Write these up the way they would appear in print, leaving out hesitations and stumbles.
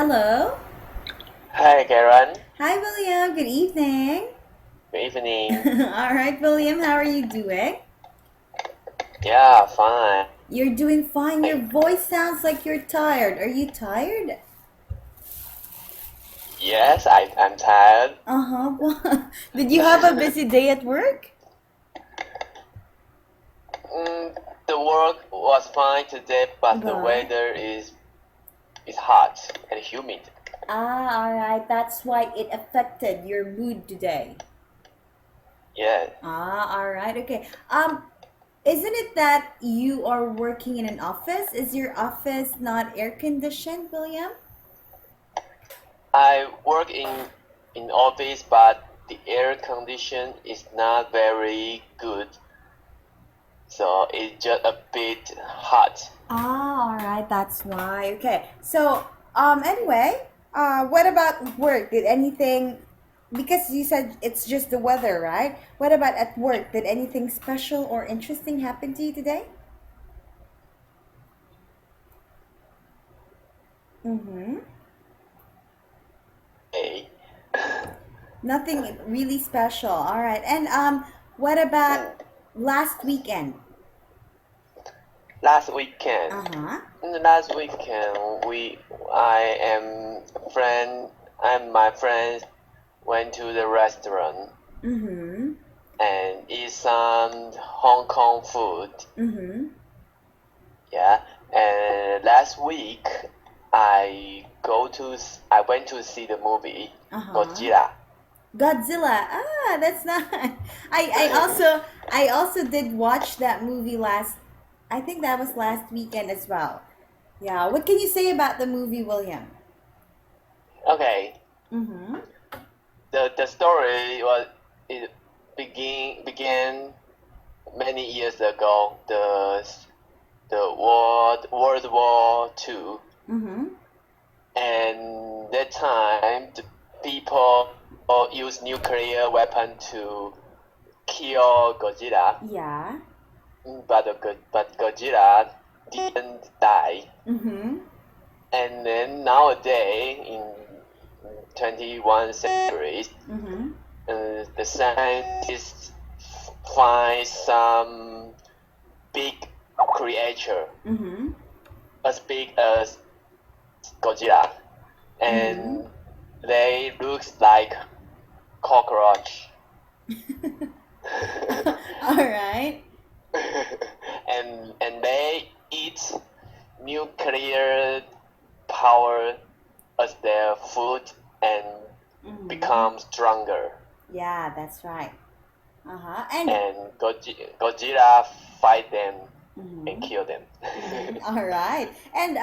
Hello. Hi, Karen. Hi, William. Good evening. Good evening. All right, William, how are you doing? Yeah, fine. You're doing fine. Your voice sounds like you're tired. Are you tired? Yes, I'm tired. Uh-huh. Did you have a busy day at work? Mm, the work was fine today, but the But weather is hot and humid. all right. That's why it affected your mood today. Yeah, All right. Okay. Isn't it that you are working in an office? Is your office not air conditioned, William? I work in office, but the air condition is not very good, so it's just a bit hot. All right, that's why. Okay. So, anyway, what about work? Did anything, because you said it's just the weather, right? What about at work? Did anything special or interesting happen to you today? Mm-hmm. Okay. Nothing really special. All right. And what about Mm, last weekend? Last weekend. Uh-huh. In the last weekend, I am friend and my friends went to the restaurant Mm-hmm. and eat some Hong Kong food. Mm-hmm. Yeah, and last week I went to see the movie Uh-huh. Godzilla. Godzilla. That's not. I also did watch that movie last. I think that was last weekend as well. Yeah. What can you say about the movie, William? Okay, Mm-hmm. the story was it began many years ago. The World War II, Mm-hmm. and that time the people use nuclear weapon to kill Godzilla, Yeah. but Godzilla didn't die. Mm-hmm. And then nowadays in 21st century, Mm-hmm. the scientists find some big creature Mm-hmm. as big as Godzilla, Mm-hmm. and they looks like cockroach. All right. And they eat nuclear power as their food and Mm-hmm. become stronger. Yeah, that's right. Uh-huh. And And Godzilla fight them and mm-hmm. kill them. All right. And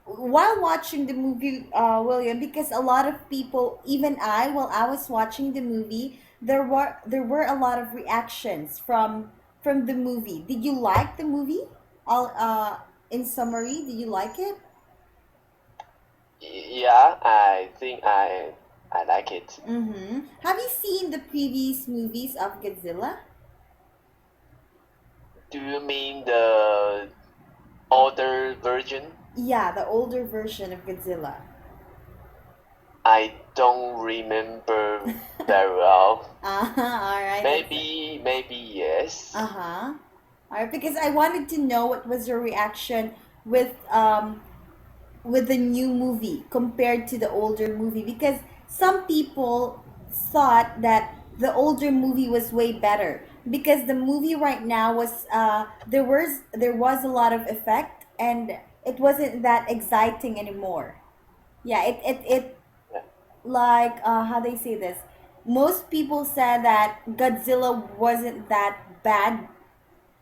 while watching the movie, William, because a lot of people, even I, while I was watching the movie, there were a lot of reactions from the movie. Did you like the movie? All in summary, did you like it? Yeah, I think I like it. Mm-hmm. Have you seen the previous movies of Godzilla? Do you mean the older version? Yeah, the older version of Godzilla. I don't remember very well. All right. That's Maybe yes. uh-huh. All right, because I wanted to know what was your reaction with the new movie compared to the older movie because some people thought that the older movie was way better because the movie right now was there was a lot of effect and it wasn't that exciting anymore. Yeah, it Yeah. like how they say this. Most people said that Godzilla wasn't that bad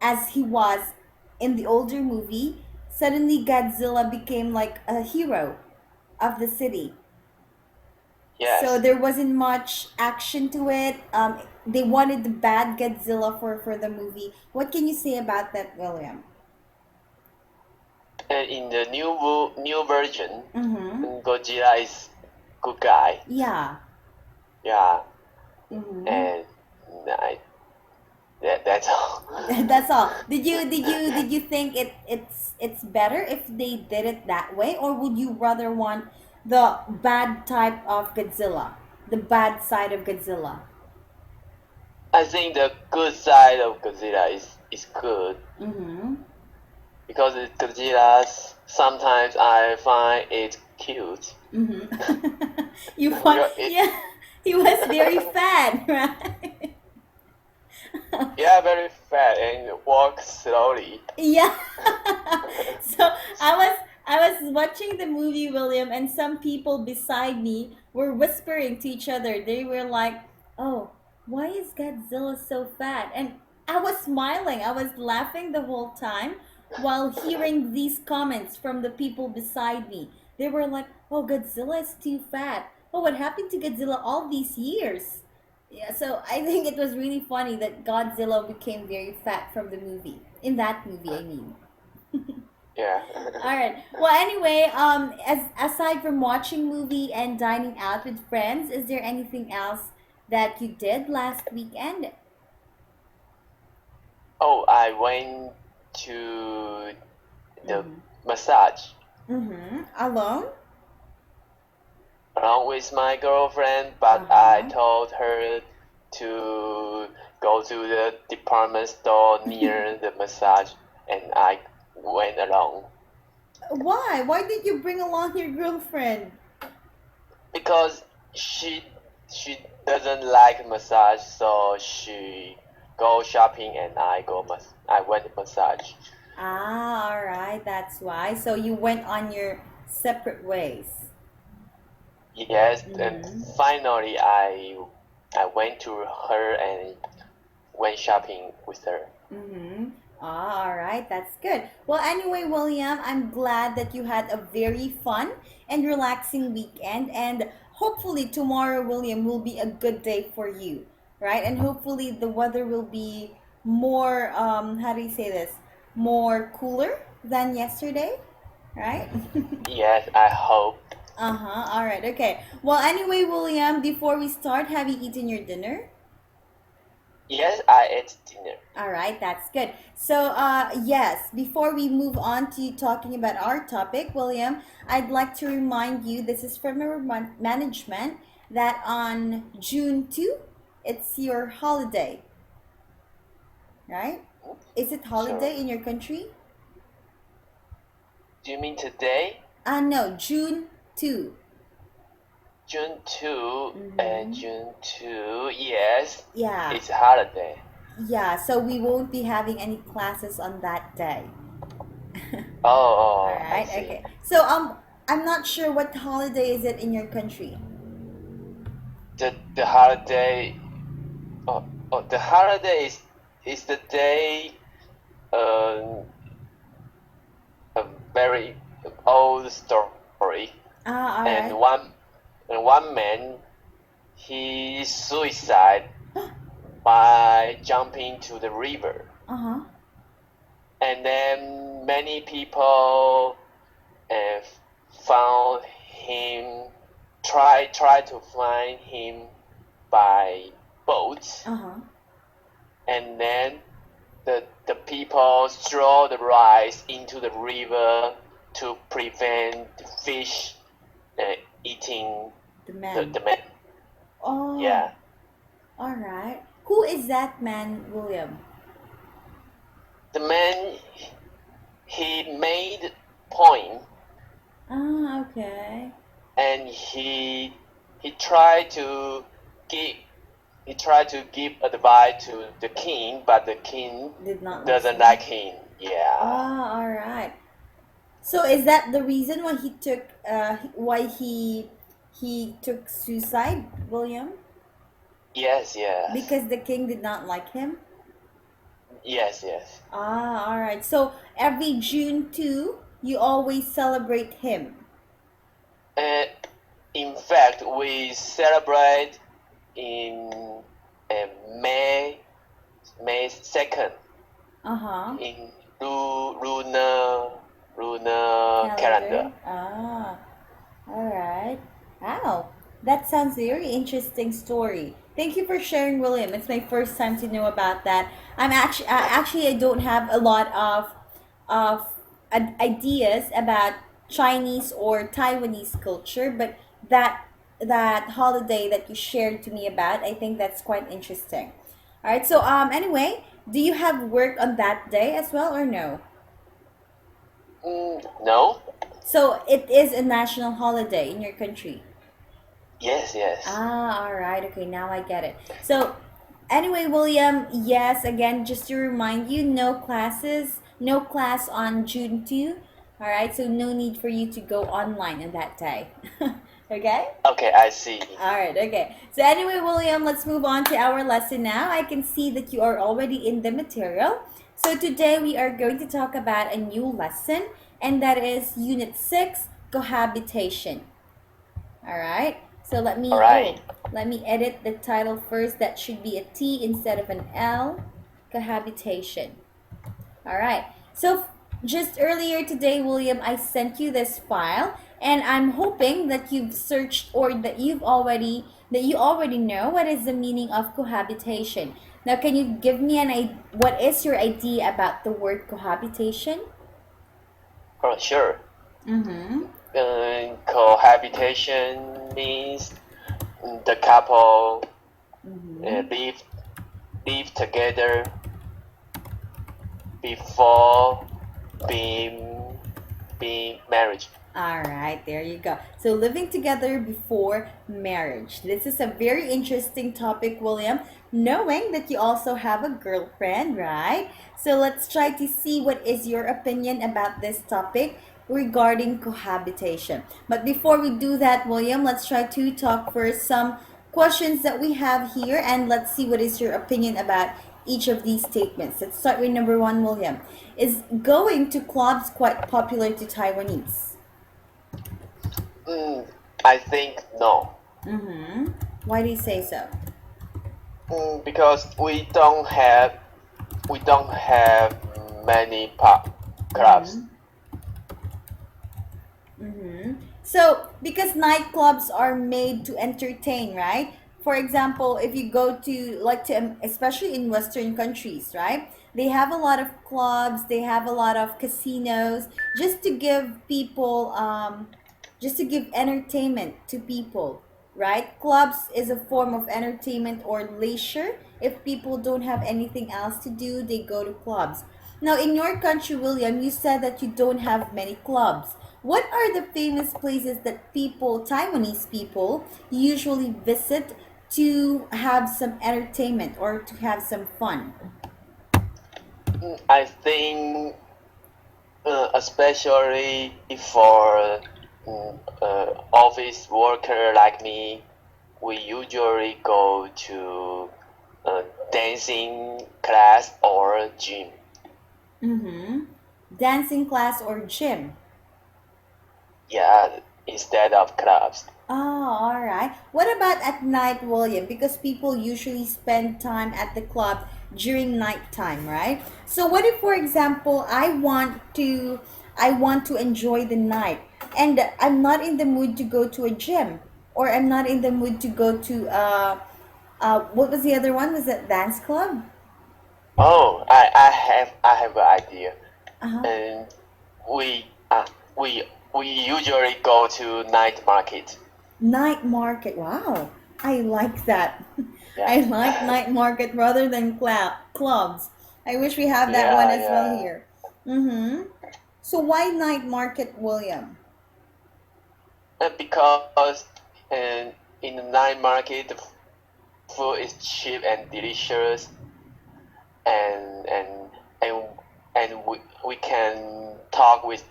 as he was in the older movie. Suddenly Godzilla became like a hero of the city. So Yes. there wasn't much action to it. They wanted the bad Godzilla for the movie. What can you say about that, William? And in the new version, Mm-hmm. Godzilla is good guy. Yeah. Yeah, Mm-hmm. and I, that's all. That's all. Did you think it's better if they did it that way, or would you rather want the bad type of Godzilla, the bad side of Godzilla? I think the good side of Godzilla is good Mm-hmm. because Godzilla sometimes I find it cute. Mm-hmm. You find, It, yeah, he was very fat, right? yeah, very fat and walk slowly. Yeah. So I was watching the movie, William, and some people beside me were whispering to each other. They were like, "Oh, why is Godzilla so fat?" And I was smiling. I was laughing the whole time while hearing these comments from the people beside me. They were like, "Oh, Godzilla is too fat. Oh, what happened to Godzilla all these years?" Yeah, so I think it was really funny that Godzilla became very fat from the movie. In that movie, I mean. Yeah. All right. Well, anyway, as aside from watching movie and dining out with friends, is there anything else that you did last weekend? Oh, I went to the Mm-hmm. massage Mm-hmm. Alone? along with my girlfriend, Uh but I huh. told her to go to the department store near the massage, and I went along Why? Why did you bring along your girlfriend? because she she doesn't like massage, so she go shopping and I went massage. Ah, all right. That's why. So you went on your separate ways. Yes, and Mm-hmm. finally I went to her and went shopping with her. Mm-hmm. Ah, all right, that's good. Well, anyway, William, I'm glad that you had a very fun and relaxing weekend, and hopefully tomorrow, William, will be a good day for you, right? And hopefully the weather will be more, how do you say this? More cooler than yesterday, right? Yes, I hope. Uh-huh. All right. Okay. Well, anyway, William, before we start, have you eaten your dinner? Yes, I ate dinner. All right, that's good. So, yes, before we move on to talking about our topic, William, I'd like to remind you this is from our management that on June 2, it's your holiday, right? Is it Sure. holiday in your country? Do you mean today? No, June 2. June 2 and Mm-hmm. June 2, yes, Yeah, it's holiday. yeah, so we won't be having any classes on that day. All Oh, I right, see. okay. So, I'm not sure what holiday is it in your country. The holiday, the holiday is the day, um, a very old story, Ah, all and right. one man he suicide by jumping to the river, Uh-huh. and then many people uh, found him, try to find him by boat, Uh-huh. and then the people throw the rice into the river to prevent the fish uh, eating The man. the man. Oh, Yeah, all right. Who is that man, William? the man he made point, Ah, okay. and he tried to give he tried to give advice to the king, but the king Did not doesn't listen. like him. Yeah. Ah, all right. So is that the reason why he took suicide, William? Yes, yes. Because the king did not like him? Yes, yes. Ah, all right. So every June 2, you always celebrate him. And in fact, we celebrate in uh, May May 2nd Uh-huh. in lunar calendar. Calendar. Ah. All right. Wow. That sounds very interesting story. Thank you for sharing, William. It's my first time to know about that. I don't have a lot of ideas about Chinese or Taiwanese culture, but that holiday that you shared to me about, I think that's quite interesting. All right. So anyway, do you have work on that day as well or no? No. So it is a national holiday in your country. Yes, yes. Ah, all right. Okay, now I get it. So, anyway, William, yes, again, just to remind you, no classes, no class on June 2. All right, so no need for you to go online on that day. Okay? Okay, I see. All right, okay. So, anyway, William, let's move on to our lesson now. I can see that you are already in the material. So, today we are going to talk about a new lesson, and that is Unit 6 Cohabitation. All right. So All right. let me edit the title first. That should be a T instead of an L. Cohabitation. All right. So just earlier today, William, I sent you this file, and I'm hoping that you've searched or that you already know what is the meaning of cohabitation. Now, can you give me what is your idea about the word cohabitation? Oh, sure. Mm-hmm. Cohabitation means the couple Mm-hmm. live together before being married. All right, there you go. So, living together before marriage. This is a very interesting topic, William, knowing that you also have a girlfriend, right? So, let's try to see what is your opinion about this topic regarding cohabitation. But before we do that, William, let's try to talk first some questions that we have here and let's see what is your opinion about each of these statements. Let's start with number one, William. Is going to clubs quite popular to Taiwanese? Mm, I think no. Mm-hmm. Why do you say so? Because we don't have many pub clubs. Mm-hmm. Mm-hmm. So, because nightclubs are made to entertain, right? For example, if you go to especially in Western countries, right? They have a lot of clubs. They have a lot of casinos, just to give people, just to give entertainment to people, right? Clubs is a form of entertainment or leisure. If people don't have anything else to do, they go to clubs. Now, in your country, William, you said that you don't have many clubs. What are the famous places that Taiwanese people, usually visit to have some entertainment or to have some fun? I think especially for office worker like me, we usually go to dancing class or gym. Mm-hmm. Dancing class or gym? Yeah, instead of clubs. Oh, all right. What about at night, William? Because people usually spend time at the club during nighttime, right? So what if, for example, I want to enjoy the night and I'm not in the mood to go to a gym or I'm not in the mood to go to what was the other one? Was it dance club? Oh, I have an idea, Uh-huh. and we uh, we we usually go to night market. Night market. Wow. I like that. Yeah, I like night market rather than clubs. I wish we have that one yeah, as well yeah. here. Mm-hmm. So why night market, William? And because in the night market, the food is cheap and delicious, and and we can talk with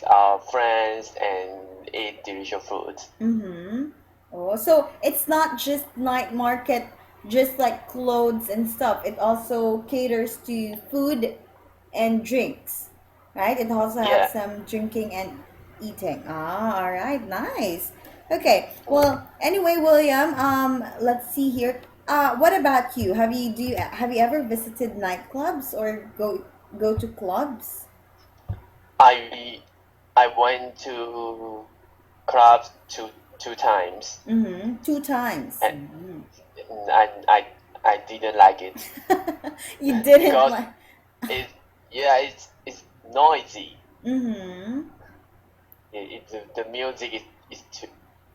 our friends and eat delicious food. Mm-hmm. Oh, so it's not just night market, just like clothes and stuff. It also caters to food and drinks, right? It also have Yeah. some drinking and eating. Ah, all right, nice. Okay, well, anyway, William, let's see here. What about you? Have you ever visited nightclubs or go to clubs? I I went to clubs two times, Mm-hmm. Two times. and Mm-hmm. I didn't like it You didn't because like. it yeah it's noisy. Mm-hmm. the music is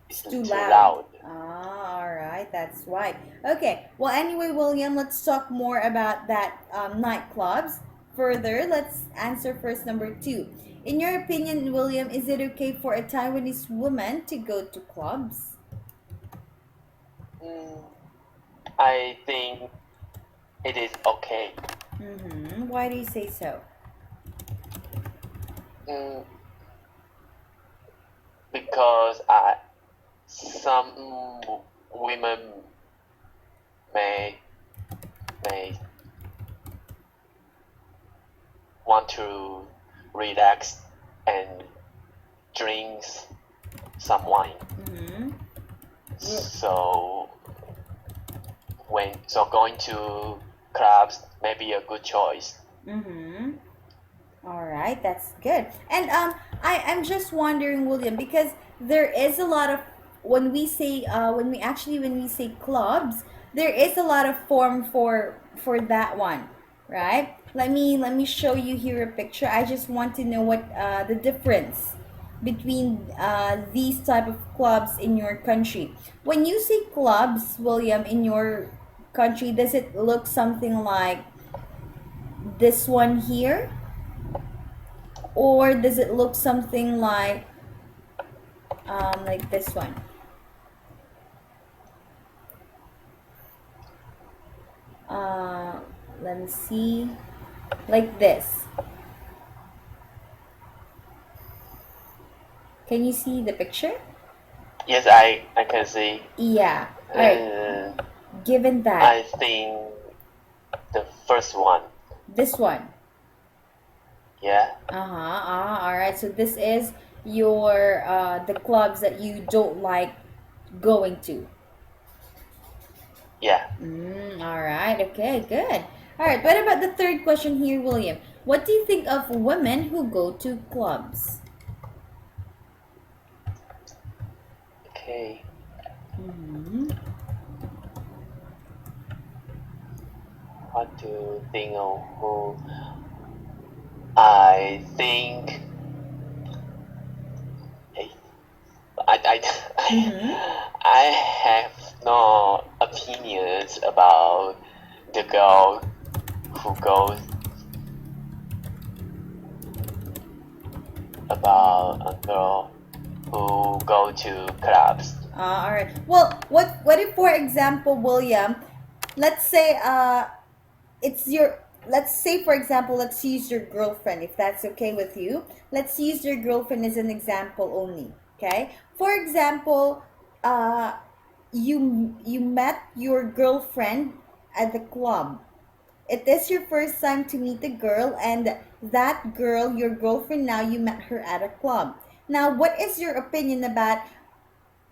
It's too too loud. loud. Ah, all right, that's why. Okay. Well, anyway, William, let's talk more about that nightclubs. Further, let's answer first number two. In your opinion, William, is it okay for a Taiwanese woman to go to clubs? Mm, I think it is okay. Mm-hmm. Why do you say so? Mm, because some women may may want to relax and drink some wine. Mm-hmm. So going to clubs may be a good choice. Mm-hmm. All right, that's good. And I'm just wondering, William, because there is a lot of when we say clubs, there is a lot of form for that one, right? Let me show you here a picture. I just want to know what the difference between these type of clubs in your country. When you say clubs, William, in your country, does it look something like this one here? Or does it look something like this one? Uh, Let me see. Like this. Can you see the picture? Yes, I can see. Yeah. All right. Given I that, think the first one. this one. Yeah, All right. So this is your the clubs that you don't like going to. yeah. All right. Okay. Good. All right. What about the third question here, William? What do you think of women who go to clubs? Okay. Mm-hmm. What do you think of who? I think. Hey, Mm-hmm. I have no opinions about the girl who goes about a girl who go to clubs. All right. Well, what if, for example, William, let's say it's your let's say for example, let's use your girlfriend if that's okay with you. Let's use your girlfriend as an example only. Okay. For example, uh, you met your girlfriend at the club. It is your first time to meet a girl, and that girl, your girlfriend now, you met her at a club. Now, what is your opinion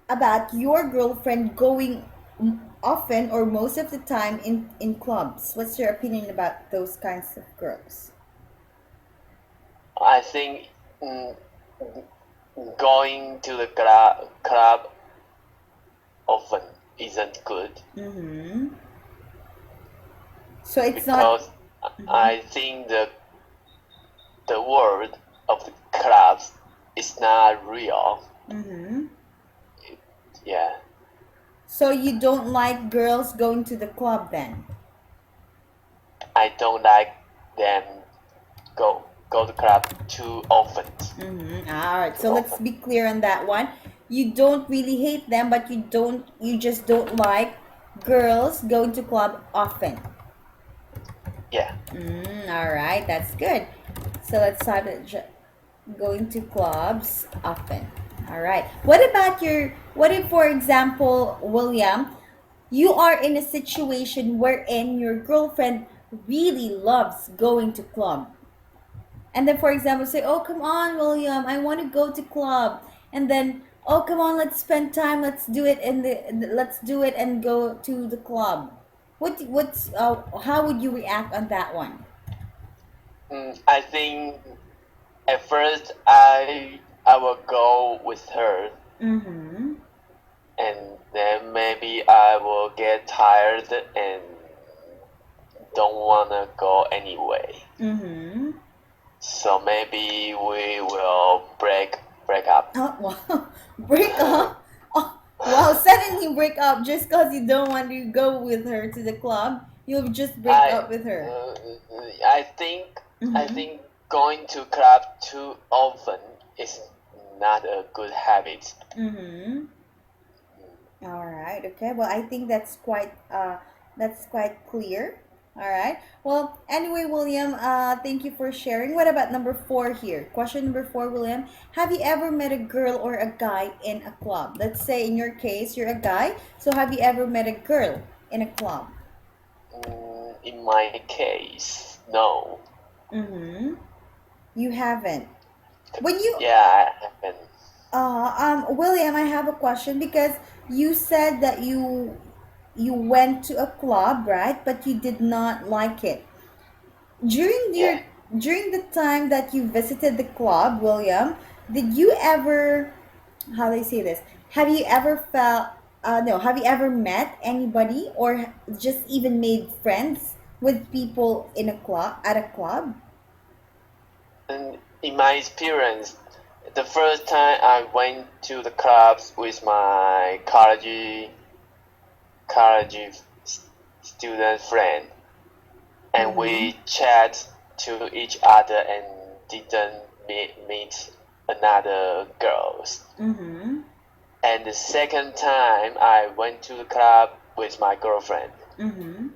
about your girlfriend going often or most of the time in clubs? What's your opinion about those kinds of girls? I think mm, going to the club often isn't good Mm-hmm. So it's not. because Mm-hmm. I think the world of the clubs is not real. Mm-hmm. Yeah, So you don't like girls going to the club then? I don't like them go to club too often. Mm-hmm. All right. Too So let's often. be clear on that one. You don't really hate them, but you just don't like girls going to club often. Yeah, All right, that's good. So let's start with going to clubs often. All right. What if, for example, William, you are in a situation wherein your girlfriend really loves going to club. And then, for example, say, oh, come on, William, I want to go to club. And then, oh, come on, let's spend time. Let's do it and go to the club. How would you react on that one? I think at first I will go with her, Mm-hmm. and then maybe I will get tired and don't wanna go anyway. Mm-hmm. So maybe we will break break up. Oh, wow. Break up. Oh, wow, suddenly break up just because you don't want to go with her to the club. You'll just break I up with her. uh, I think I Mm-hmm. think going to club too often is not a good habit. Mm-hmm. All right. Okay. Well, I think that's quite clear. All right. Well, anyway, William, thank you for sharing. What about number 4 here? Question number 4, William. Have you ever met a girl or a guy in a club? Let's say in your case, you're a guy. So have you ever met a girl in a club? In my case, no. Mm-hmm. You haven't. When you Yeah, I haven't. William, I have a question because you said that you went to a club, right? But you did not like it. During Yeah. during the time that you visited the club, William, did you ever, how do I say this? Have you ever felt no, have you ever met anybody or just even made friends with people in a club at a club? And in my experience, the first time I went to the clubs with my college student friend, and Mm-hmm. we chat to each other and didn't meet another girls. Mm-hmm. And the second time I went to the club with my girlfriend, Mm-hmm.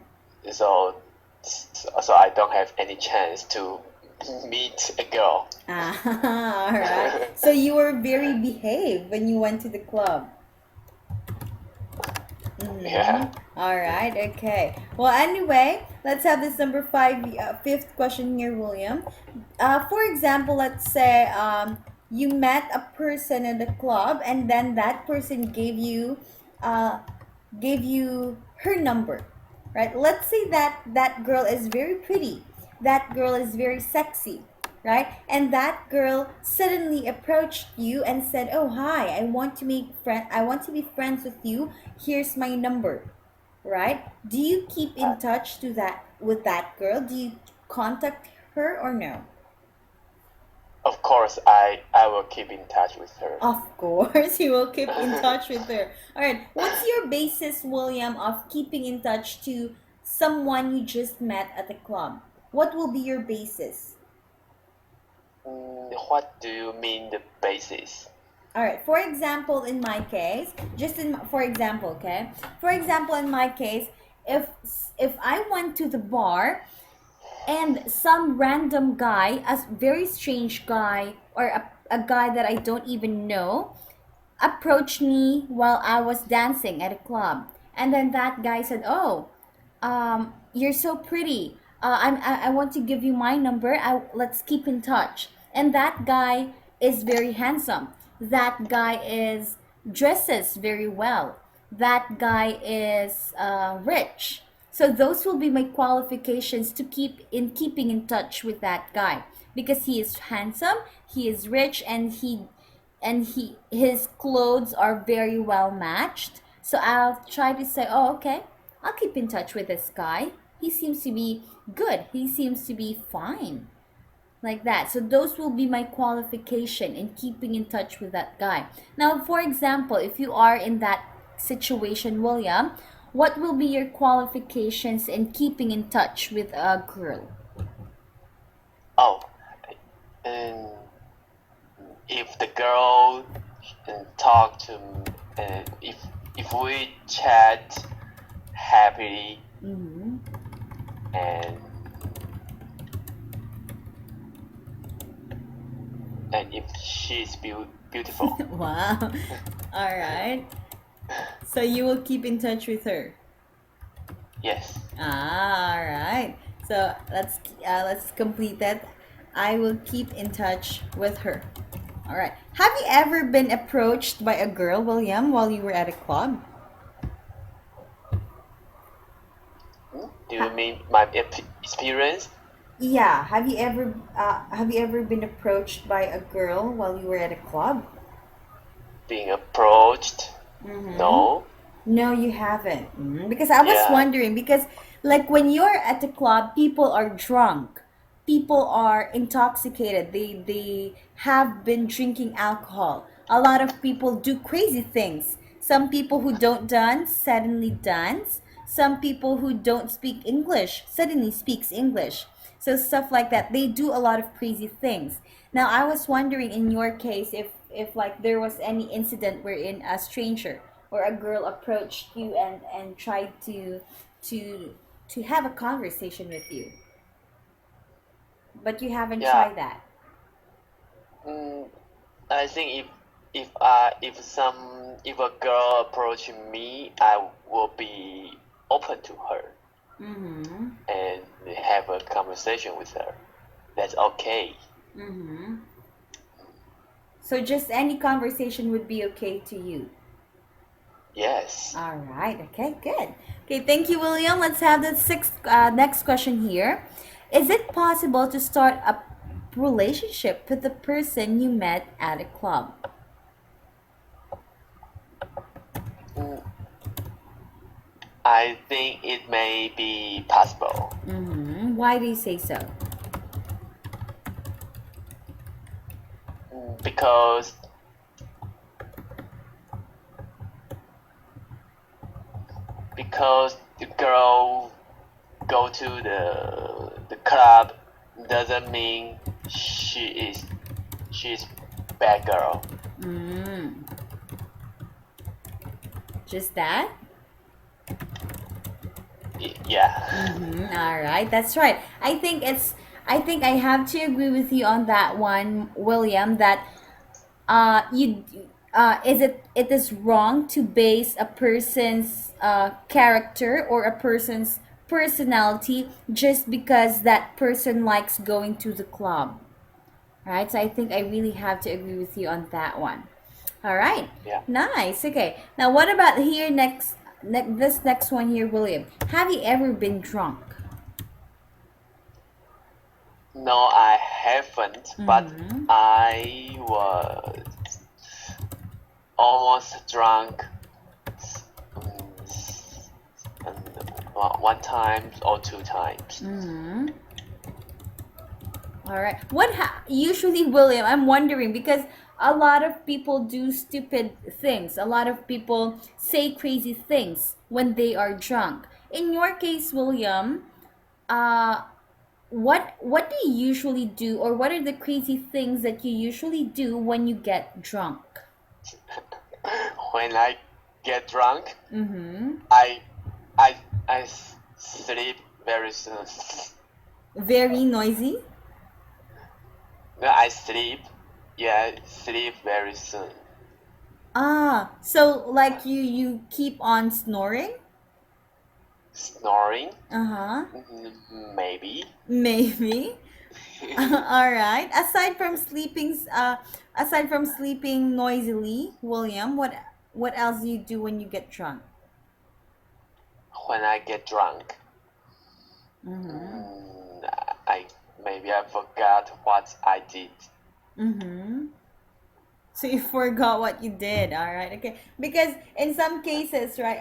so so I don't have any chance to meet a girl. Ah, all right. So you were very behaved when you went to the club. Mm-hmm. Yeah. All right. Okay. Well, anyway, let's have this number 5, fifth question here, William. For example, let's say you met a person at the club, and then that person uh, gave you her number, right? Let's say that that girl is very pretty, that girl is very sexy, right? And that girl suddenly approached you and said, "Oh, hi, I want to be friends with you. Here's my number." Right? Do you keep in touch to that with that girl? Do you contact her or no? Of course, I will keep in touch with her. Of course, you will keep in touch with her. All right. What's your basis, William, of keeping in touch to someone you just met at the club? What will be your basis? What do you mean the basis? All right. For example, in my case, for example, okay. For example, in my case, if if I went to the bar and some random guy, a very strange guy or a guy that I don't even know, approached me while I was dancing at a club. And then that guy said, "Oh, you're so pretty. I want to give you my number. Let's keep in touch." And that guy is very handsome. That guy is dresses very well. That guy is rich. So those will be my qualifications to keeping in touch with that guy because he is handsome, he is rich, and he his clothes are very well matched. So I'll try to say, "Oh, okay, I'll keep in touch with this guy. He seems to be good. He seems to be fine." Like that. So those will be my qualification in keeping in touch with that guy. Now, for example, if you are in that situation, William, what will be your qualifications in keeping in touch with a girl? Oh, and if the girl talk to if we chat happily Mm-hmm. and if she's beautiful, Wow. All right. So you will keep in touch with her. yes. Ah, all right. So let's complete that. I will keep in touch with her. All right. Have you ever been approached by a girl, William, while you were at a club? Do you Ha- mean my experience yeah. Have you ever been approached by a girl while you were at a club? being approached? Mm-hmm. No. No, you haven't. Because I was Yeah. wondering because like when you're at the club, people are drunk. people are intoxicated. They have been drinking alcohol. A lot of people do crazy things. Some people who don't dance suddenly dance. Some people who don't speak English suddenly speaks English. So stuff like that. They do a lot of crazy things. Now I was wondering in your case if like there was any incident wherein a stranger or a girl approached you and tried to to have a conversation with you, but you haven't Yeah. tried that. Mm, I think if a girl approach me, I will be open to her Mm-hmm. and have a conversation with her. That's okay. Mm-hmm. So just any conversation would be okay to you. Yes. All right. Okay. Good. Okay. Thank you, William. Let's have the next question here. Is it possible to start a relationship with the person you met at a club? Mm, I think it may be possible. Mm-hmm. Why do you say so? Because the girl go to the club doesn't mean she is she's bad girl. Mm. Just that? Yeah. Mm-hmm. All right, that's right. I think I have to agree with you on that one, William. That you is it is wrong to base a person's character or a person's personality just because that person likes going to the club, right? So I think I really have to agree with you on that one. All right, Yeah. nice. Okay, now what about here this next one here, William? Have you ever been drunk? No, I haven't, but Mm-hmm. I was almost drunk one time or two times. Mm-hmm. All right. Usually, William? I'm wondering because a lot of people do stupid things. A lot of people say crazy things when they are drunk. In your case, William, uh, what do you usually do, or what are the crazy things that you usually do when you get drunk? When I get drunk, Mm-hmm. I I sleep very soon. Very noisy. No, I sleep. Yeah, sleep very soon. Ah, so like you keep on snoring? Snoring? Uh huh. Maybe. Maybe. All right. Aside from sleeping noisily, William, what else do you do when you get drunk? When I get drunk, Mm-hmm. mm, I maybe I forgot what I did. Mm-hmm. So you forgot what you did. All right. Okay. Because in some cases, right?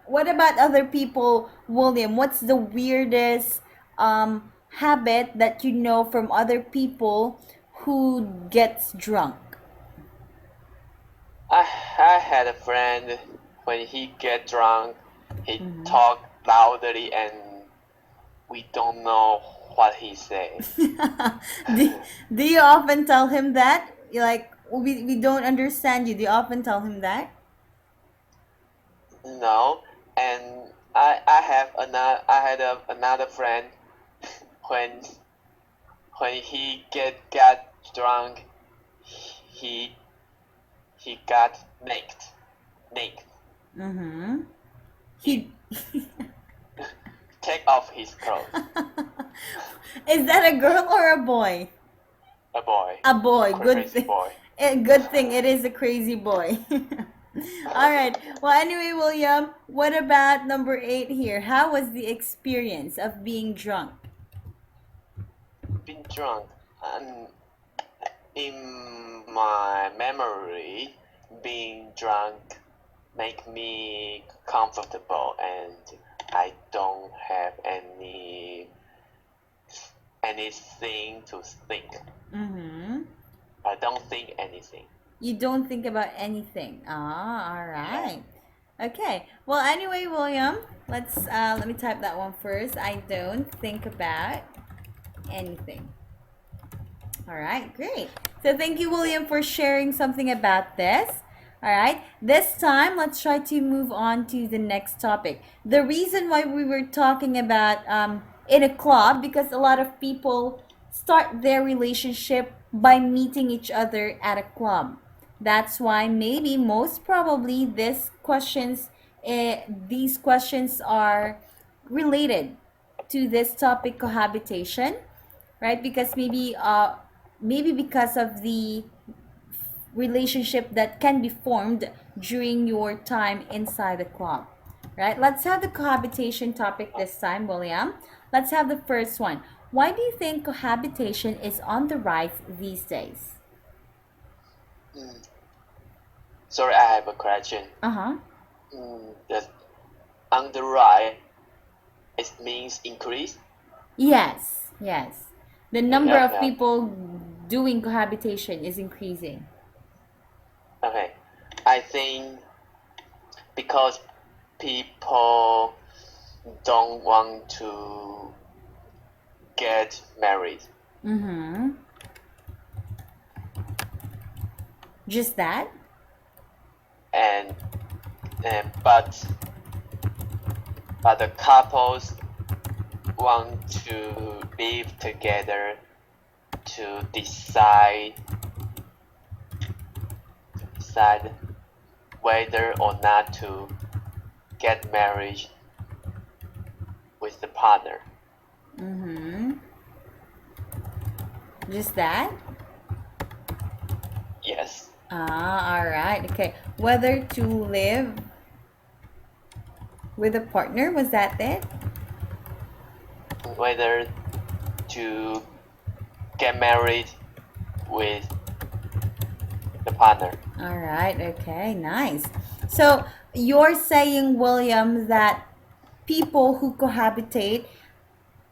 What about other people, William? What's the weirdest habit that you know from other people who gets drunk? I had a friend when he get drunk, he Mm-hmm. talk loudly and we don't know what he say. do you often tell him that? You're like, we don't understand you. Do you often tell him that? No, and I had another friend when he got drunk, he he got naked, Mm-hmm. he He take off his clothes. is that a girl or a boy? A boy, A boy. Good crazy thing. boy. Good thing it is a crazy boy. All right. Well, anyway, William, what about number 8 here? How was the experience of being drunk? Been drunk, and in my memory, being drunk make me comfortable, and I don't have anything to think. Mm-hmm. I don't think anything. You don't think about anything. Ah, all Yeah. right. Okay. Well, anyway, William, let me type that one first. I don't think about anything. All right, great. So thank you, William, for sharing something about this. All right, this time let's try to move on to the next topic. The reason why we were talking about in a club because a lot of people start their relationship by meeting each other at a club. That's why maybe most probably these questions are related to this topic cohabitation, right? Because maybe because of the relationship that can be formed during your time inside the club, right? Let's have the cohabitation topic this time, William. Let's have the first one. Why do you think cohabitation is on the rise these days? Mm. Sorry, I have a question. Uh-huh. The on the right it means increase. Yes, the number Okay, of okay, people doing cohabitation is increasing. okay. I think because people don't want to get married, Mm-hmm. Just that. and but the couples want to live together to decide whether or not to get married with the partner. Mm-hmm. Just that. Yes, Ah, all right. Okay. Whether to live with a partner, was that it? whether to get married with the partner. All right. Okay. Nice. So you're saying, William, that people who cohabitate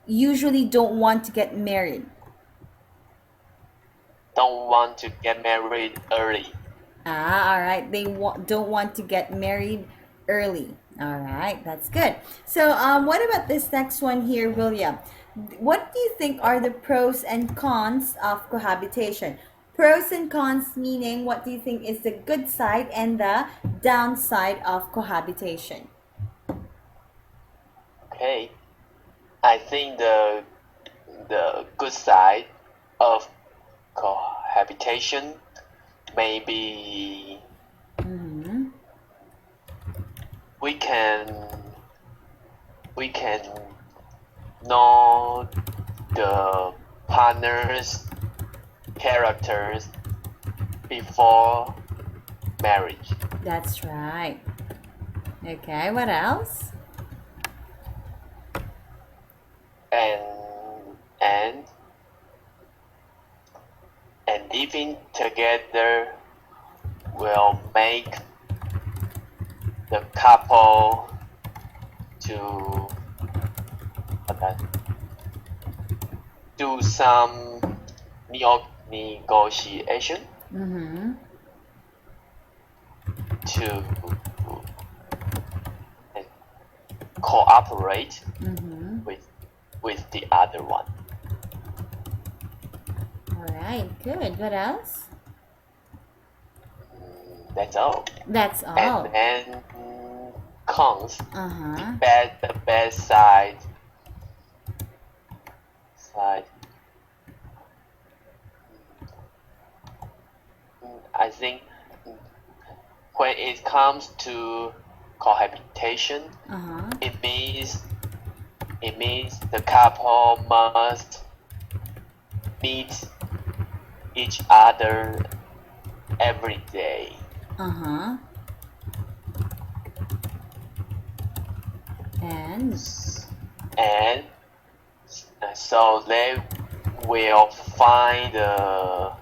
usually don't want to get married. Don't want to get married early. Ah, all right. Don't want to get married early. All right, that's good. So, what about this next one here, William? What do you think are the pros and cons of cohabitation? Pros and cons meaning what do you think is the good side and the downside of cohabitation? Okay, I think the good side of cohabitation maybe Mm-hmm. we can we can know the partner's characters before marriage, That's right. Okay, what else? and and and living together will make the couple to uh, do some negotiation Mm-hmm. to cooperate Mm-hmm. with the other one. All right, good. What else? That's all. That's And all. then cons, Uh-huh. the bad side. I think when it comes to cohabitation, Uh-huh. it means the couple must meet each other every day, Uh-huh. And and so they will find the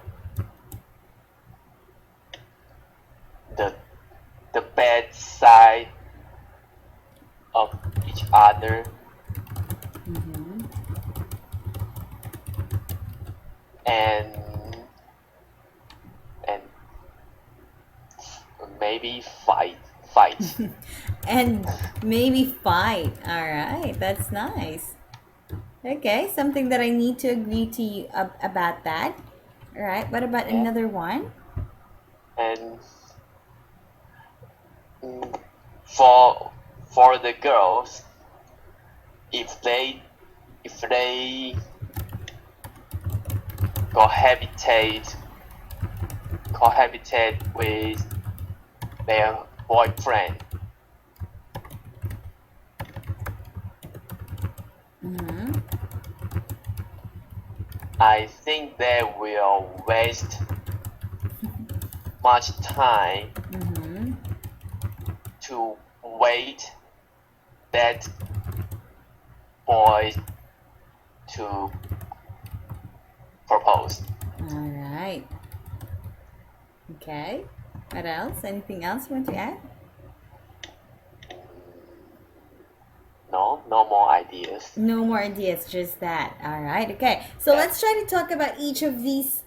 the bad side of each other mm-hmm. and and maybe fight. And maybe fight. All right, that's nice. Okay, something that I need to agree to you about that. All right, what about Yeah, another one? and mm, for the girls, if they cohabitate with their boyfriend, Mm-hmm. I think they will waste much time Mm-hmm. to wait that boy to propose. All right. Okay. What else? Anything else you want to add? No, no more ideas. No more ideas, just that. All right. Okay. So Yeah. let's try to talk about each of these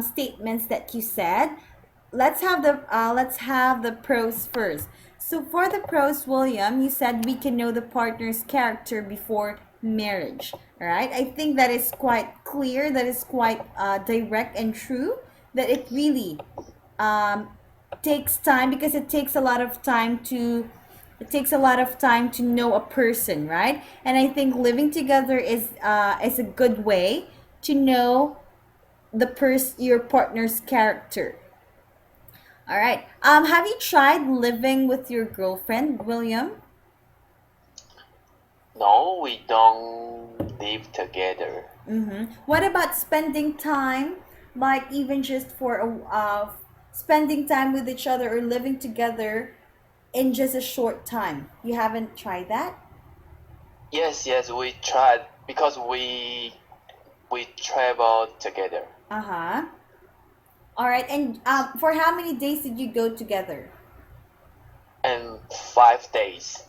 statements that you said. Let's have the pros first. So for the pros, William, you said we can know the partner's character before marriage. All right. I think that is quite clear. That is quite direct and true. That it really um, takes time because it takes a lot of time to know a person, right? And I think living together is a good way to know your partner's character. All right. Have you tried living with your girlfriend, William? No, we don't live together. Mm-hmm. What about spending time, like even just for spending time with each other or living together in just a short time? You haven't tried that? Yes, yes, we tried because we travel together. Uh huh. All right. And for how many days did you go together? And 5 days.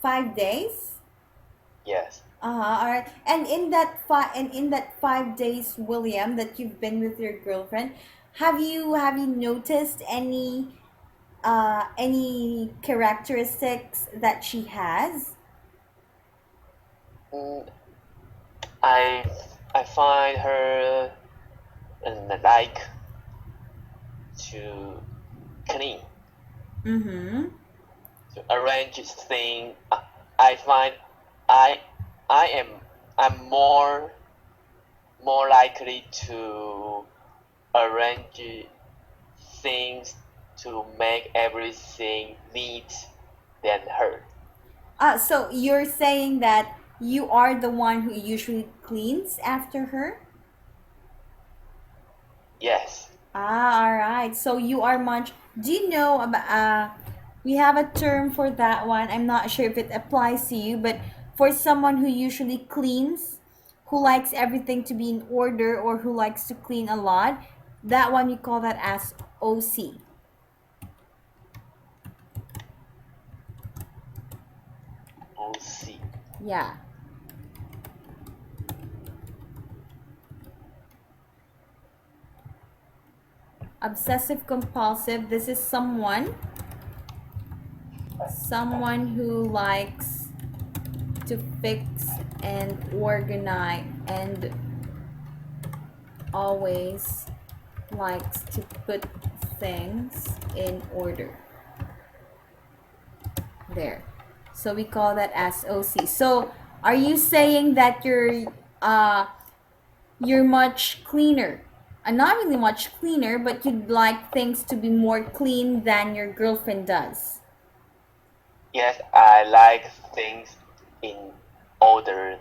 5 days. Yes. Uh huh. All right. And in that 5 days, William, that you've been with your girlfriend, have you noticed any characteristics that she has? Mm, I I find her like to clean, Mm-hmm. to arrange things. I find I I am I'm more likely to arrange things to make everything neat than her. So you're saying that you are the one who usually cleans after her? Yes. All right. So you are much. Do you know about? We have a term for that one. I'm not sure if it applies to you, but for someone who usually cleans, who likes everything to be in order, or who likes to clean a lot, that one you call that as OC. We'll see. Yeah. Obsessive compulsive. This is someone who likes to fix and organize and always likes to put things in order. There. So we call that as OC. So are you saying that you're much cleaner? Not really much cleaner, but you'd like things to be more clean than your girlfriend does. Yes, I like things in order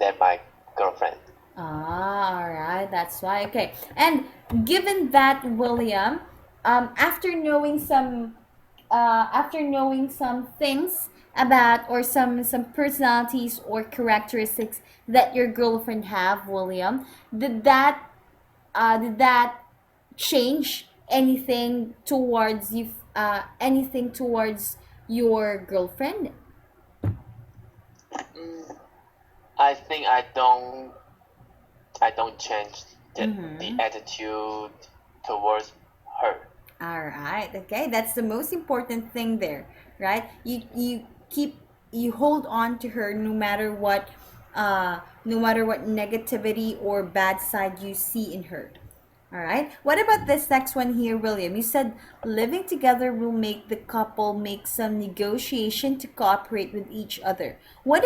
than my girlfriend. Ah, all right, that's why. Okay, and given that, William, after knowing some things about or some personalities or characteristics that your girlfriend have, William, did that change anything towards your girlfriend? Mm, I think I don't change the attitude towards her. All right. Okay, that's the most important thing there, right? You keep you hold on to her no matter what negativity or bad side you see in her. All right. What about this next one here, William? You said living together will make the couple make some negotiation to cooperate with each other. What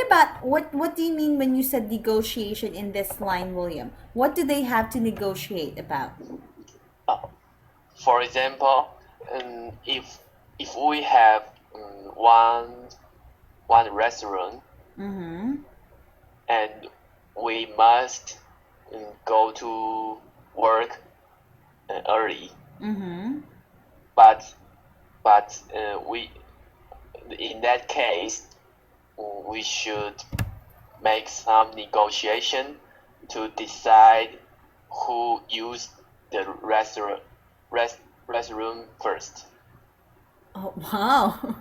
do you mean when you said negotiation in this line, William? What do they have to negotiate about? Uh, for example, if we have one restaurant Mm-hmm. and we must go to work early, Mm-hmm. but we in that case we should make some negotiation to decide who use the rest, restroom first. Oh, wow.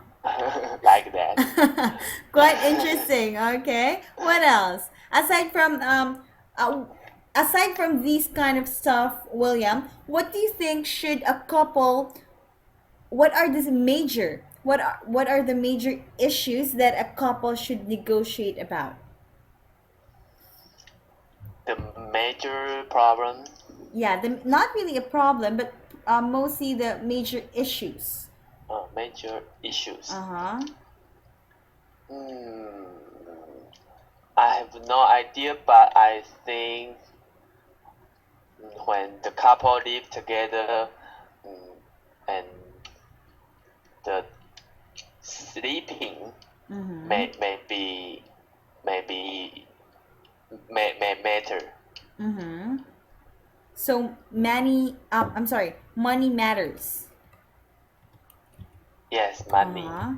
Like that. Quite interesting. Okay. What else? Uh, aside from these kind of stuff, William, what do you think should a couple what are the major what are the major issues that a couple should negotiate about? The major problem, Yeah, not really a problem, but mostly the major issues. major issues. Uh-huh. Hmm, I have no idea, but I think when the couple live together mm, and the sleeping Mm-hmm. may matter. Mm-hmm. So I'm sorry, money matters. Yes, money. Uh-huh.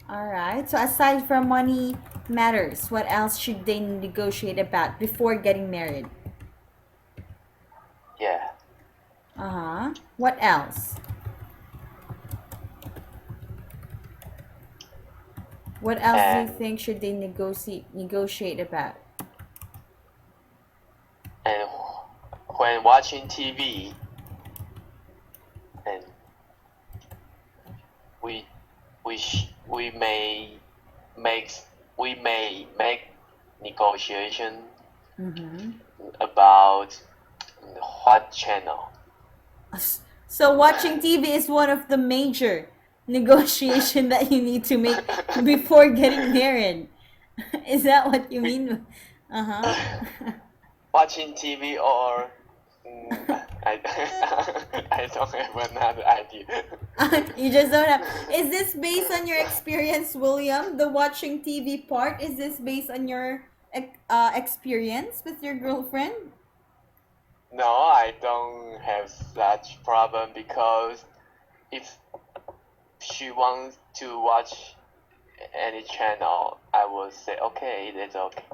All right. So aside from money matters, what else should they negotiate about before getting married? Yeah. Uh-huh. What else? What else do you And think should they negotiate about? and when watching TV, and we we make make negotiation Mm-hmm. about what channel. So watching TV is one of the major negotiation that you need to make before getting married. Is that what you mean? Uh-huh. Watching TV or I I don't have another idea. You just don't have. Is this based on your experience, William? The watching TV part? Is this based on your experience with your girlfriend? No, I don't have such problem because if she wants to watch any channel, I will say okay, that's okay.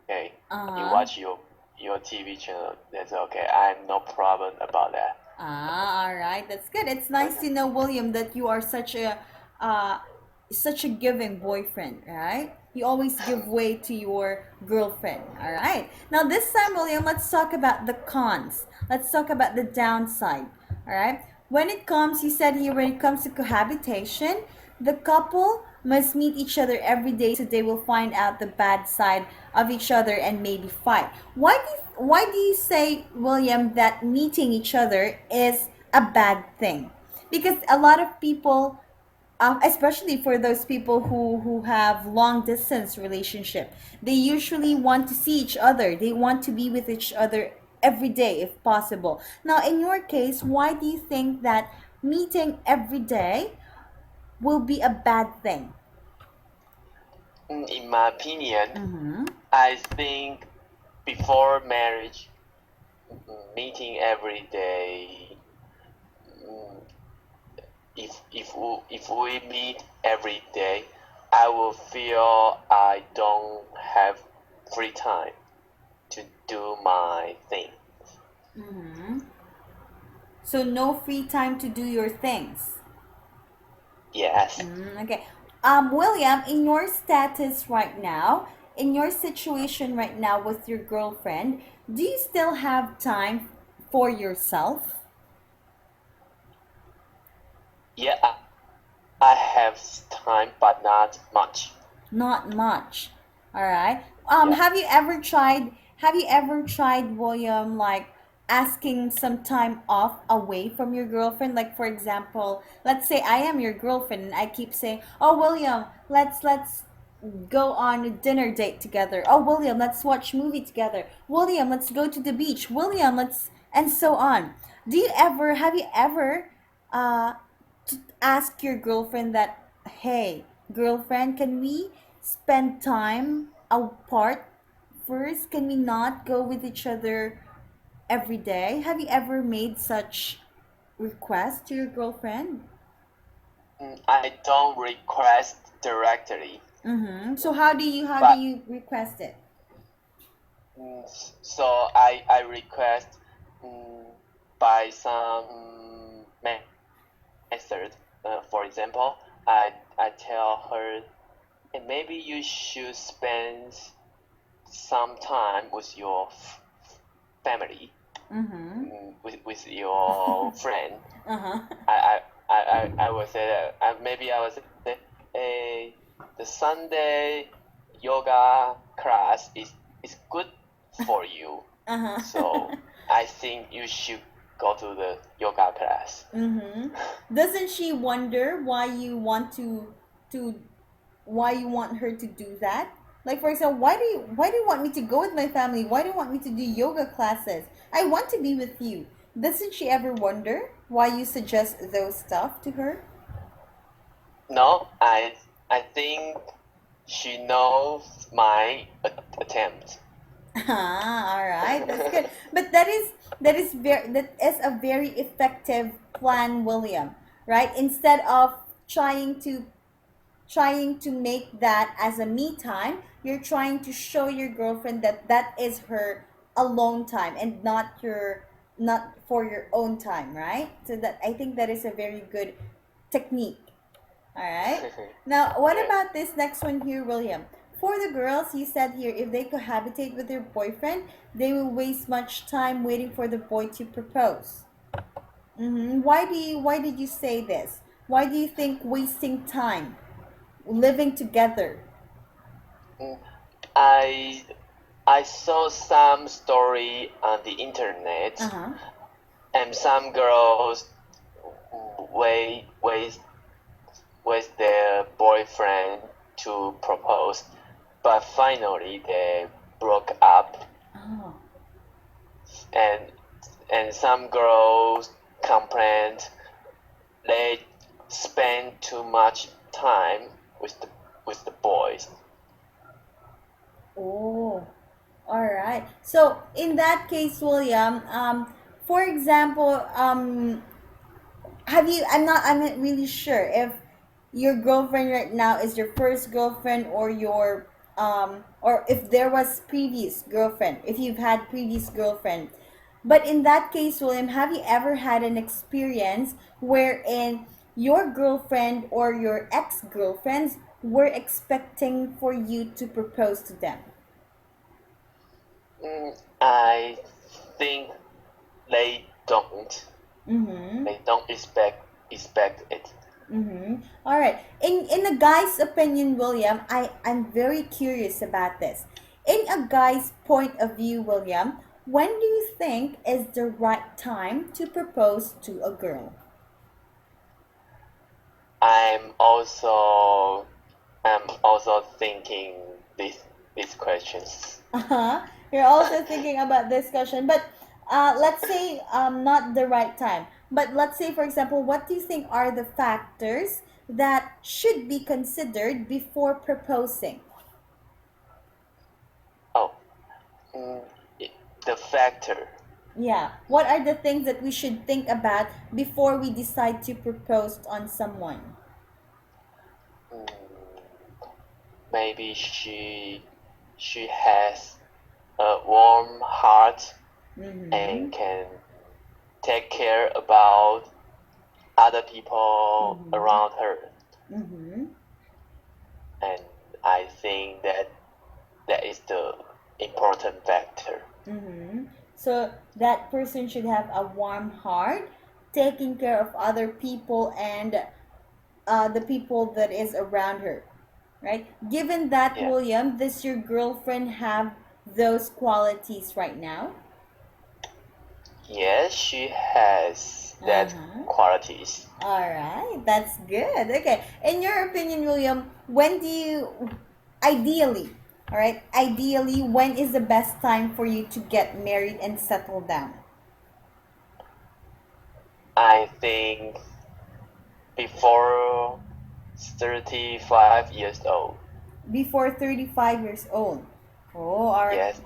Okay, you Uh-huh. watch your TV channel, that's okay. I have no problem about that. Ah, all right. That's good. It's nice to know, William, that you are uh, such a giving boyfriend, right? You always give way to your girlfriend. All right. Now, this time, William, let's talk about the cons. Let's talk about the downside. All right. When it comes, you said here, when it comes to cohabitation, the couple must meet each other every day so they will find out the bad side of each other and maybe fight. Why do you say, William, that meeting each other is a bad thing? Because a lot of people, especially for those people who have long distance relationship, they usually want to see each other. They want to be with each other every day if possible. Now, in your case, why do you think that meeting every day will be a bad thing? In my opinion, Mm-hmm. I think before marriage, meeting every day, mm, if we meet every day, I will feel I don't have free time to do my thing. Mm-hmm. So no free time to do your things. Yes. Okay. William, in your status right now, in your situation right now with your girlfriend, do you still have time for yourself? Yeah, I have time, but not much. Not much. All right. Yeah. Have you ever tried, William, like asking some time off away from your girlfriend? Like for example, let's say I am your girlfriend and I keep saying, "Oh, William, let's go on a dinner date together. Oh, William, let's watch movie together. William, let's go to the beach. William, let's," and so on. Have you ever uh ask your girlfriend that, "Hey, girlfriend, can we spend time apart first? Can we not go with each other every day?" Have you ever made such request to your girlfriend? I don't request directly, Mm-hmm. So how do but you request it? so I request mm, by some method. For example, I tell her, and maybe you should spend some time with your family, Mm-hmm. with your friend. Uh-huh. I would say that maybe I would say the Sunday yoga class is good for you. Uh-huh. So I think you should go to the yoga class. Mm-hmm. Doesn't she wonder to why you want her to do that? Like for example, why do you want me to go with my family? Why do you want me to do yoga classes? I want to be with you. Doesn't she ever wonder why you suggest those stuff to her? No, I think she knows my attempt. Ah, all right, that's good. But that is a very effective plan, William. Right? Instead of trying to trying to make that as a me time, you're trying to show your girlfriend that that is her alone time and not for your own time, right? So that I think that is a very good technique. All right. Now, what Yeah. about this next one here, William? For the girls, you said here if they cohabitate with their boyfriend, they will waste much time waiting for the boy to propose. Why did you say this? Why do you think wasting time living together? Mm, I I saw some story on the internet, Uh-huh. and some girls wait with their boyfriend to propose, but finally they broke up, Oh. and some girls complained they spend too much time with the boys. Oh. All right. So in that case, William, for example, have you? I'm not really sure if your girlfriend right now is your first girlfriend or your or if there was previous girlfriend. If you've had previous girlfriend, but in that case, William, have you ever had an experience wherein your girlfriend or your ex girlfriends were expecting for you to propose to them? I think they don't. Mm-hmm. They don't expect it. Mm-hmm. All right. In a guy's opinion, William, I'm very curious about this. In a guy's point of view, William, when do you think is the right time to propose to a girl? I'm also thinking these questions. Uh-huh. You're also thinking about this question, but let's say not the right time. But let's say, for example, what do you think are the factors that should be considered before proposing? Oh, mm, the factor. Yeah. What are the things that we should think about before we decide to propose on someone? Mm, maybe she has a warm heart Mm-hmm. and can take care about other people Mm-hmm. around her. Mm-hmm. And I think that That is the important factor. Mm-hmm. So that person should have a warm heart, taking care of other people and the people that is around her, right? Given that, Yeah. William, does your girlfriend have those qualities right now? Yes, she has that Uh-huh. qualities. All right, that's good. Okay. In your opinion, William, when do you ideally, all right, ideally, when is the best time for you to get married and settle down? I think before 35 years old. Before 35 years old. Oh, all right. Yes.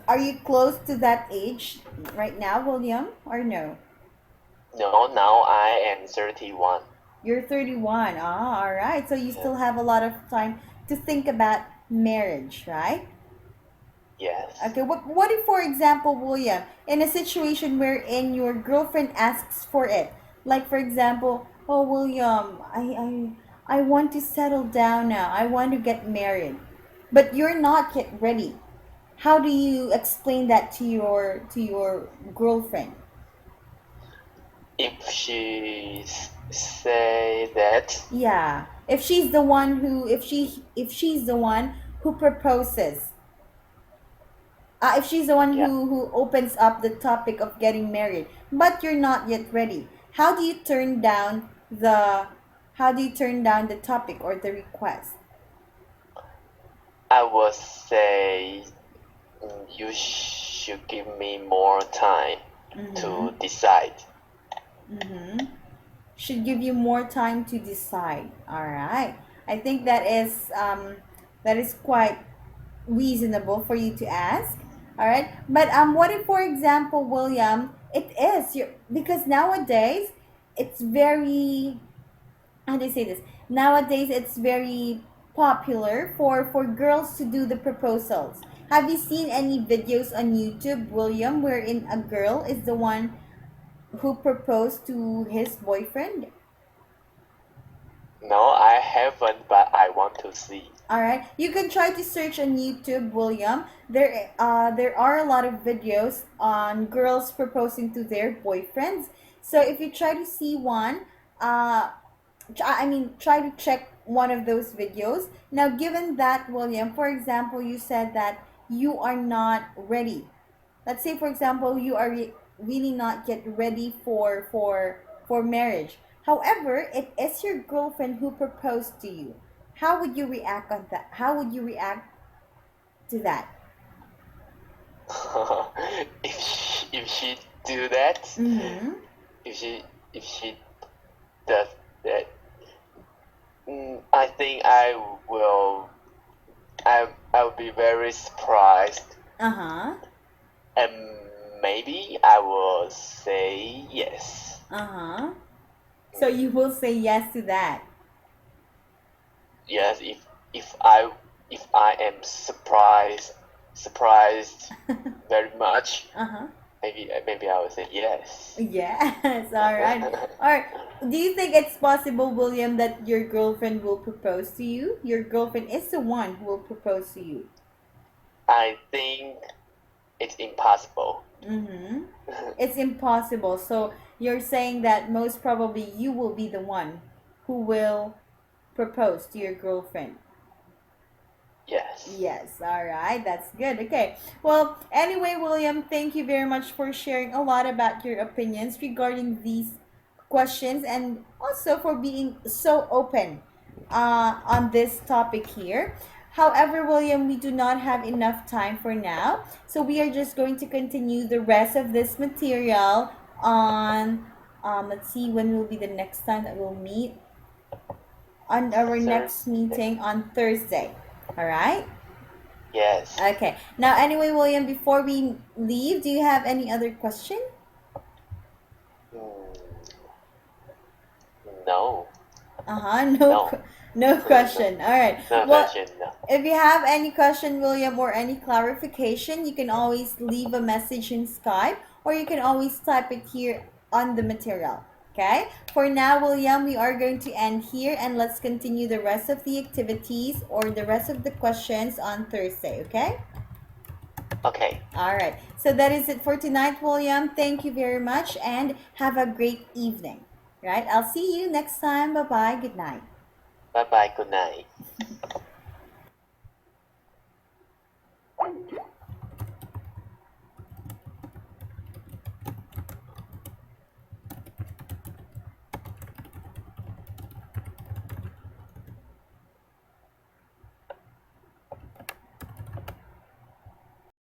Are you close to that age right now, William, or no? No, now I am 31. You're 31. Ah, all right. So you Yeah. still have a lot of time to think about marriage, right? Yes. Okay. What if, for example, William, in a situation wherein your girlfriend asks for it, like for example, oh William, I want to settle down now. I want to get married, but you're not yet ready. How do you explain that to your girlfriend? If she say that, Yeah, if she's the one who proposes, if she's the one yeah, who opens up the topic of getting married, but you're not yet ready, how do you turn down the topic or the request? I would say you should give me more time Mm-hmm. to decide. Mm-hmm. Should give you more time to decide. All right. I think that is quite reasonable for you to ask. All right. But what if, for example, William, it is you because nowadays it's very, how do I say this? Nowadays it's very popular for girls to do the proposals. Have you seen any videos on YouTube, William, wherein a girl is the one who proposed to his boyfriend? No, I haven't, but I want to see. All right, you can try to search on YouTube, William. There are a lot of videos on girls proposing to their boyfriends. So if you try to see one, try to check one of those videos. Now, given that, William, for example, you said that you are not ready. Let's say, for example, you are really not yet ready for marriage. However, it is your girlfriend who proposed to you. How would you react on that? How would you react to that? If she do that, Mm-hmm. if she does that, I think I will be very surprised, Uh-huh. and maybe I will say yes. Uh-huh. So you will say yes to that. Yes, if I am surprised very much, Uh-huh. maybe I will say yes. Yes. All right. All right. Do you think it's possible, William, that your girlfriend will propose to you? Your girlfriend is the one who will propose to you. I think it's impossible. Mm-hmm. It's impossible. So you're saying that most probably you will be the one who will propose to your girlfriend. Yes. Yes, all right, that's good. Okay, well, anyway, William, thank you very much for sharing a lot about your opinions regarding these questions and also for being so open on this topic here. However, William, we do not have enough time for now, so we are just going to continue the rest of this material on, let's see, when will be the next time that we'll meet on our next Thursday. meeting on Thursday. All right. Yes. Okay. Now, anyway, William, before we leave, do you have any other question? Mm, no. Uh-huh. No. No No. question. All right. No Well, question. No. if you have any question, William, or any clarification, you can always leave a message in Skype or you can always type it here on the material. Okay, for now, William, we are going to end here and let's continue the rest of the activities or the rest of the questions on Thursday. Okay. Okay. All right. So that is it for tonight, William. Thank you very much and have a great evening. Right. I'll see you next time. Bye bye. Good night. Bye bye. Good night.